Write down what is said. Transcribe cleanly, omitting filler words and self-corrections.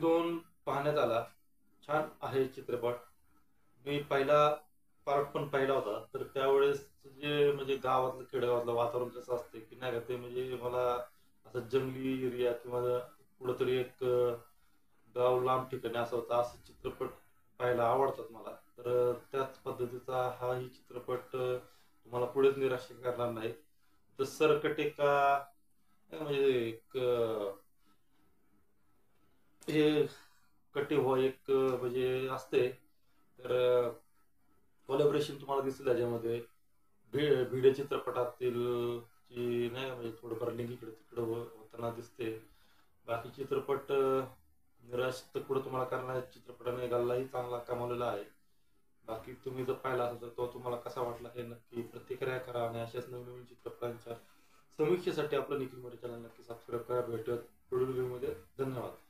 2 पाहण्यात आला. छान आहे चित्रपट. मी पहिला पार्ट पण पाहिला होता. तर त्यावेळेस जे म्हणजे गावातलं, खेडेगावातलं वातावरण कसं असते, की नाही का ते म्हणजे मला असं जंगली एरिया किंवा कुठेतरी एक गाव लांब ठिकाणी असं होतं, असं चित्रपट पाहायला आवडतात मला. तर त्याच पद्धतीचा हाही चित्रपट तुम्हाला पुढेच निराश करणार नाही. तर सरकटेका म्हणजे एक हे कटी हो एक म्हणजे असते. तर कोलॅबोरेशन तुम्हाला दिसेल त्याच्यामध्ये. भिडे चित्रपटातील जी नाही का म्हणजे थोडंफार लिंक इकडे-तिकडे होताना दिसते. बाकी चित्रपट निराश तर पुढे तुम्हाला करणाऱ्या चित्रपटाने गल्लाही चांगला कमावलेला आहे. बाकी तुम्ही जर पाहिला असेल तर तो तुम्हाला कसा वाटला हे नक्की प्रतिक्रिया करा आणि अशाच नवीन-नवीन चित्रपटांच्या समीक्षेसाठी आपलं निखिल मोरे चॅनल नक्की सबस्क्राईब करा. भेटूयात पुढील व्हिडिओमध्ये. धन्यवाद.